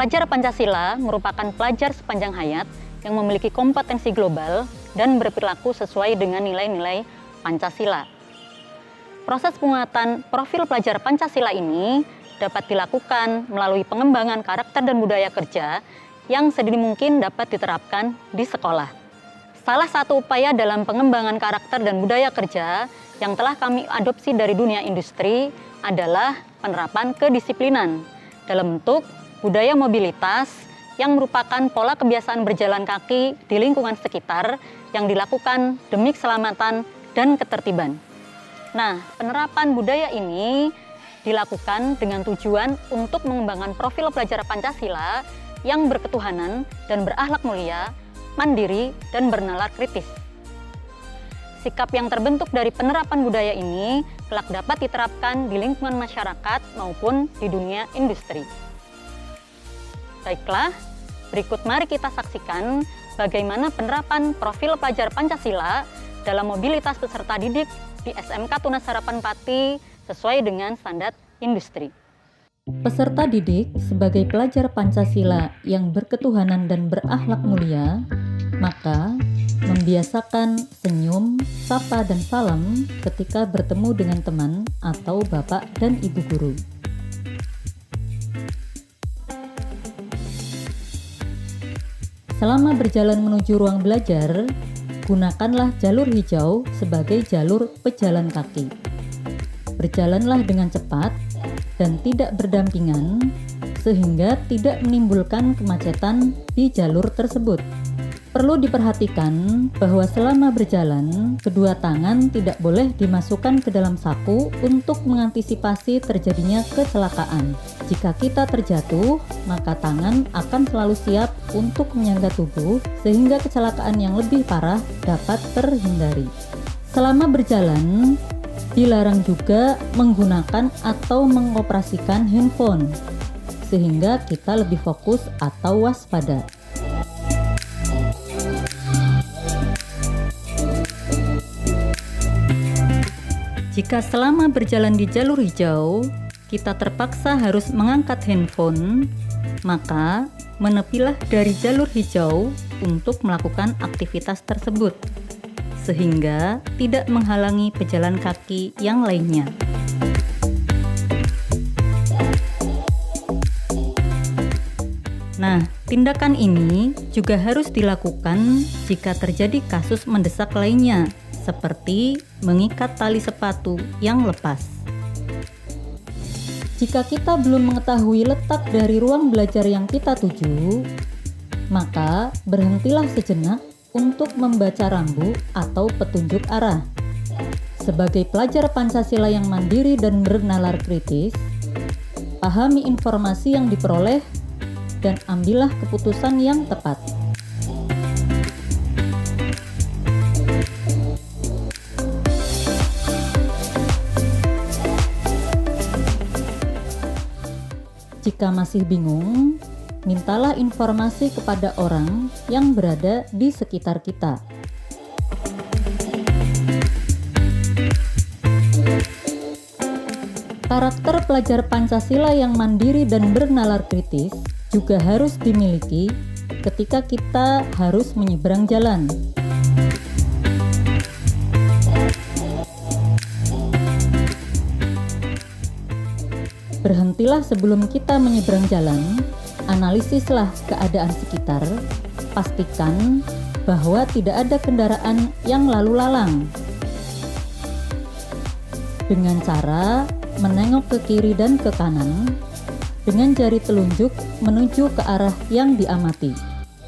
Pelajar Pancasila merupakan pelajar sepanjang hayat yang memiliki kompetensi global dan berperilaku sesuai dengan nilai-nilai Pancasila. Proses penguatan profil pelajar Pancasila ini dapat dilakukan melalui pengembangan karakter dan budaya kerja yang sedini mungkin dapat diterapkan di sekolah. Salah satu upaya dalam pengembangan karakter dan budaya kerja yang telah kami adopsi dari dunia industri adalah penerapan kedisiplinan dalam bentuk budaya mobilitas yang merupakan pola kebiasaan berjalan kaki di lingkungan sekitar yang dilakukan demi keselamatan dan ketertiban. Nah, penerapan budaya ini dilakukan dengan tujuan untuk mengembangkan profil pelajar Pancasila yang berketuhanan dan berakhlak mulia, mandiri, dan bernalar kritis. Sikap yang terbentuk dari penerapan budaya ini kelak dapat diterapkan di lingkungan masyarakat maupun di dunia industri. Baiklah, berikut mari kita saksikan bagaimana penerapan profil pelajar Pancasila dalam mobilitas peserta didik di SMK Tunas Harapan Pati sesuai dengan standar industri. Peserta didik sebagai pelajar Pancasila yang berketuhanan dan berakhlak mulia, maka membiasakan senyum, sapa, dan salam ketika bertemu dengan teman atau bapak dan ibu guru. Selama berjalan menuju ruang belajar, gunakanlah jalur hijau sebagai jalur pejalan kaki. Berjalanlah dengan cepat dan tidak berdampingan, sehingga tidak menimbulkan kemacetan di jalur tersebut. Perlu diperhatikan bahwa selama berjalan, kedua tangan tidak boleh dimasukkan ke dalam saku untuk mengantisipasi terjadinya kecelakaan. Jika kita terjatuh, maka tangan akan selalu siap untuk menyangga tubuh sehingga kecelakaan yang lebih parah dapat terhindari. Selama berjalan, dilarang juga menggunakan atau mengoperasikan handphone, sehingga kita lebih fokus atau waspada. Jika selama berjalan di jalur hijau, kita terpaksa harus mengangkat handphone, maka menepilah dari jalur hijau untuk melakukan aktivitas tersebut, sehingga tidak menghalangi pejalan kaki yang lainnya. Nah, tindakan ini juga harus dilakukan jika terjadi kasus mendesak lainnya, seperti mengikat tali sepatu yang lepas. Jika kita belum mengetahui letak dari ruang belajar yang kita tuju, maka berhentilah sejenak untuk membaca rambu atau petunjuk arah. Sebagai pelajar Pancasila yang mandiri dan bernalar kritis, pahami informasi yang diperoleh dan ambillah keputusan yang tepat. Jika masih bingung, mintalah informasi kepada orang yang berada di sekitar kita. Karakter pelajar Pancasila yang mandiri dan bernalar kritis juga harus dimiliki ketika kita harus menyeberang jalan. Berhentilah sebelum kita menyeberang jalan, analisislah keadaan sekitar, pastikan bahwa tidak ada kendaraan yang lalu lalang. Dengan cara menengok ke kiri dan ke kanan, dengan jari telunjuk menuju ke arah yang diamati.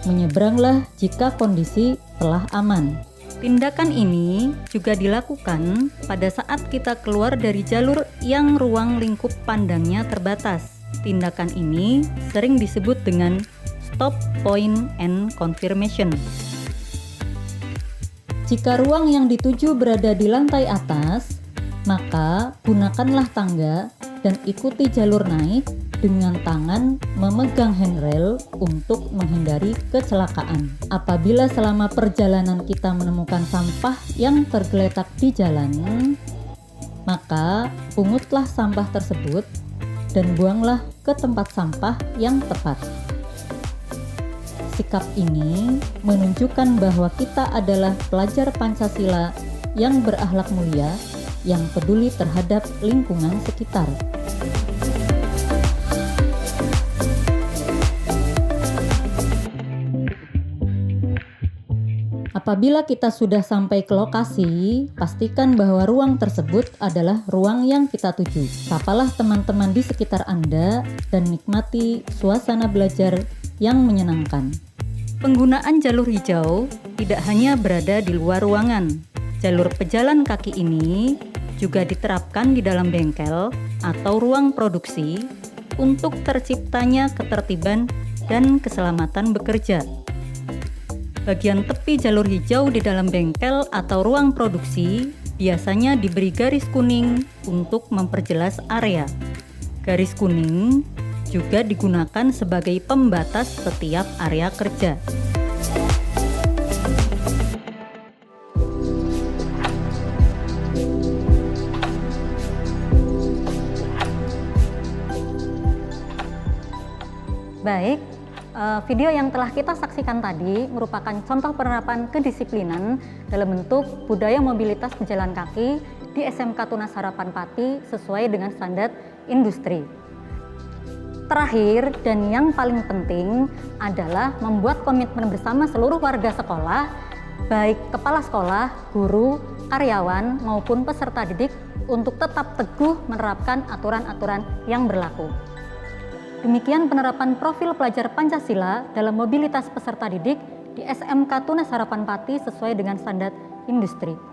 Menyeberanglah jika kondisi telah aman. Tindakan ini juga dilakukan pada saat kita keluar dari jalur yang ruang lingkup pandangnya terbatas. Tindakan ini sering disebut dengan stop, point, and confirmation. Jika ruang yang dituju berada di lantai atas, maka gunakanlah tangga dan ikuti jalur naik dengan tangan memegang handrail untuk menghindari kecelakaan. Apabila selama perjalanan kita menemukan sampah yang tergeletak di jalan, maka pungutlah sampah tersebut dan buanglah ke tempat sampah yang tepat. Sikap ini menunjukkan bahwa kita adalah pelajar Pancasila yang berakhlak mulia, yang peduli terhadap lingkungan sekitar. Apabila kita sudah sampai ke lokasi, pastikan bahwa ruang tersebut adalah ruang yang kita tuju. Sapalah teman-teman di sekitar Anda dan nikmati suasana belajar yang menyenangkan. Penggunaan jalur hijau tidak hanya berada di luar ruangan. Jalur pejalan kaki ini juga diterapkan di dalam bengkel atau ruang produksi untuk terciptanya ketertiban dan keselamatan bekerja. Bagian tepi jalur hijau di dalam bengkel atau ruang produksi biasanya diberi garis kuning untuk memperjelas area. Garis kuning juga digunakan sebagai pembatas setiap area kerja. Baik, video yang telah kita saksikan tadi merupakan contoh penerapan kedisiplinan dalam bentuk budaya mobilitas pejalan kaki di SMK Tunas Harapan Pathi sesuai dengan standar industri. Terakhir dan yang paling penting adalah membuat komitmen bersama seluruh warga sekolah, baik kepala sekolah, guru, karyawan maupun peserta didik untuk tetap teguh menerapkan aturan-aturan yang berlaku. Demikian penerapan profil pelajar Pancasila dalam mobilitas peserta didik di SMK Tunas Harapan Pathi sesuai dengan standar industri.